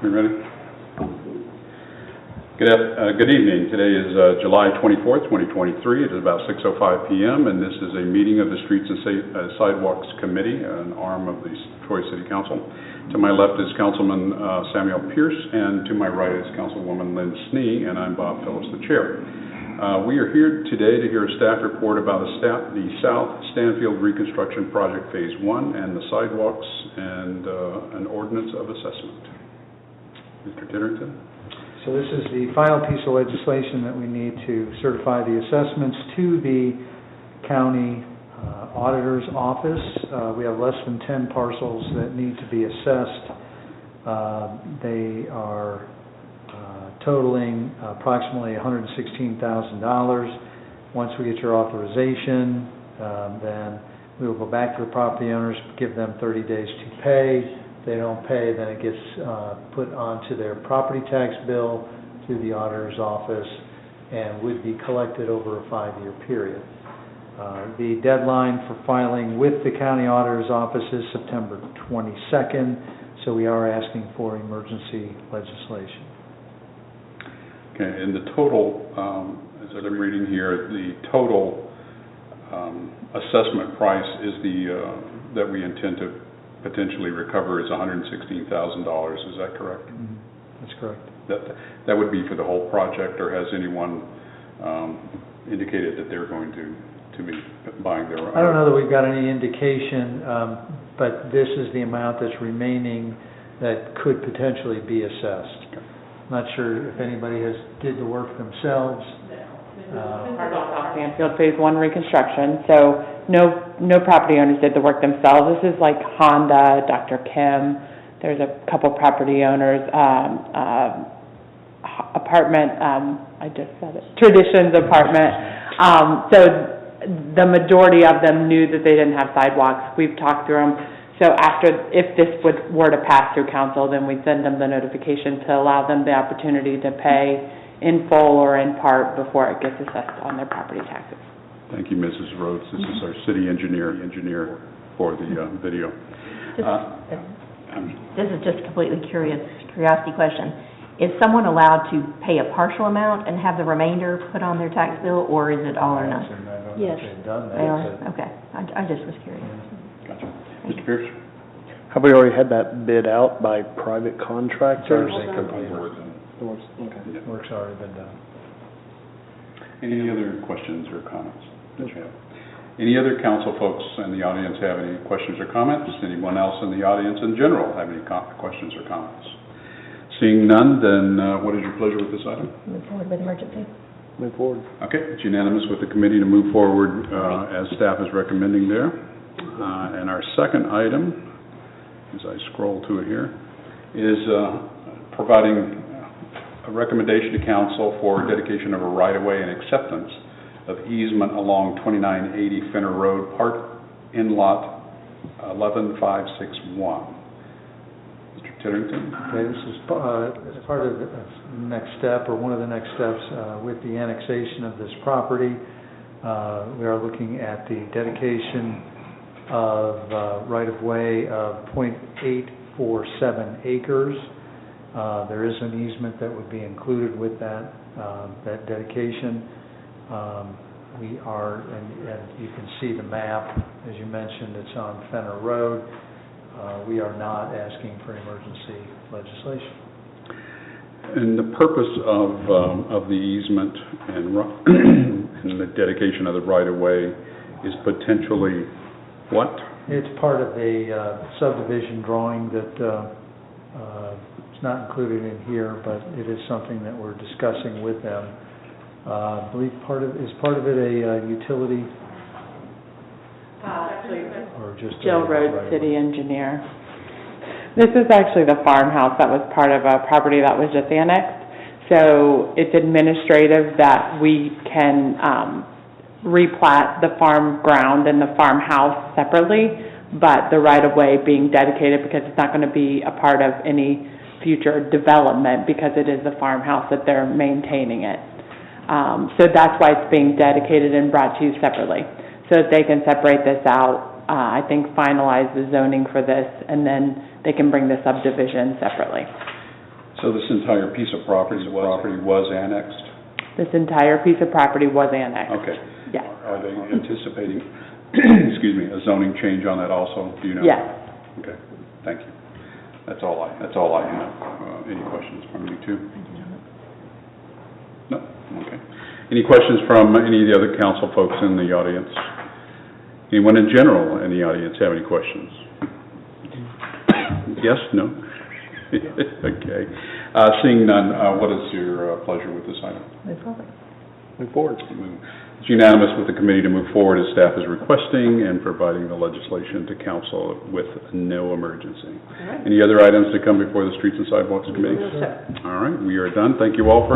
We ready? Good evening. Today is July 24th, 2023. It is about 6:05 p.m. and this is a meeting of the Streets and Sidewalks Committee, an arm of the Troy City Council. To my left is Councilman Samuel Pierce, and to my right is Councilwoman Lynn Snee, and I'm Bob Phillips, the chair. We are here today to hear a staff report about the South Stanfield Reconstruction Project Phase 1 and the sidewalks and an ordinance of assessment. Mr. Titterington? So this is the final piece of legislation that we need to certify the assessments to the county auditor's office. We have less than 10 parcels that need to be assessed. They are totaling approximately $116,000. Once we get your authorization, then we will go back to the property owners, give them 30 days to pay. If they don't pay, then it gets put onto their property tax bill through the auditor's office and would be collected over a 5-year period. The deadline for filing with the county auditor's office is September 22nd, so we are asking for emergency legislation. Okay, and the total, as I'm reading here, the total assessment price is that we intend to potentially recover is $116,000. Is that correct? Mm-hmm. That's correct. That would be for the whole project, or has anyone indicated that they're going to be buying their own? I don't know that we've got any indication, but this is the amount that's remaining that could potentially be assessed. Okay. Not sure if anybody did the work themselves. Part of South Stanfield Phase 1 reconstruction, so no property owners did the work themselves. This is like Honda, Dr. Kim. There's a couple property owners, apartment. I just said it. Traditions apartment. So the majority of them knew that they didn't have sidewalks. We've talked through them. So if this were to pass through council, then we'd send them the notification to allow them the opportunity to pay in full or in part before it gets assessed on their property taxes. Thank you, Mrs. Rhodes. This is our city engineer for the video. This is just a completely curiosity question. Is someone allowed to pay a partial amount and have the remainder put on their tax bill, or is it all or none? Yes. They are? Okay. I just was curious. Gotcha. Mr. Pierce? Have we already had that bid out by private contractors? The work's already been done. Any other questions or comments that you have? Any other council folks in the audience have any questions or comments? Anyone else in the audience in general have any questions or comments? Seeing none, then what is your pleasure with this item? Move forward with emergency. Move forward. Okay, it's unanimous with the committee to move forward as staff is recommending there. And our second item, as I scroll to it here, is providing a recommendation to council for dedication of a right-of-way and acceptance of easement along 2980 Fenner Road, part in lot 11561. Mr. Titterington? Okay, this is part of the next step, or one of the next steps with the annexation of this property. We are looking at the dedication of right-of-way of 0.847 acres. There is an easement that would be included with that dedication. We are, and you can see the map, as you mentioned, it's on Fenner Road. We are not asking for emergency legislation. And the purpose of the easement and the dedication of the right-of-way is potentially what? It's part of a subdivision drawing that it's not included in here, but it is something that we're discussing with them. I believe part of it a utility? Or just Jill Rhodes, city engineer. This is actually the farmhouse that was part of a property that was just annexed. So it's administrative that we can replat the farm ground and the farmhouse separately, but the right-of-way being dedicated because it's not going to be a part of any future development because it is the farmhouse that they're maintaining it. So that's why it's being dedicated and brought to you separately, so that they can separate this out, I think finalize the zoning for this, and then they can bring the subdivision separately. So this entire piece of property was annexed? This entire piece of property was annexed. Okay. Yes. Are they anticipating, excuse me, a zoning change on that also? Do you know? Yes. Okay, thank you. That's all I have. Any questions from you two? No? Okay. Any questions from any of the other council folks in the audience? Anyone in general in the audience have any questions? Yes? No? Okay. Seeing none, what is your pleasure with this item? Move forward. It's unanimous with the committee to move forward as staff is requesting and providing the legislation to council with no emergency. Any other items to come before the Streets and Sidewalks Committee? All right, we are done. Thank you all for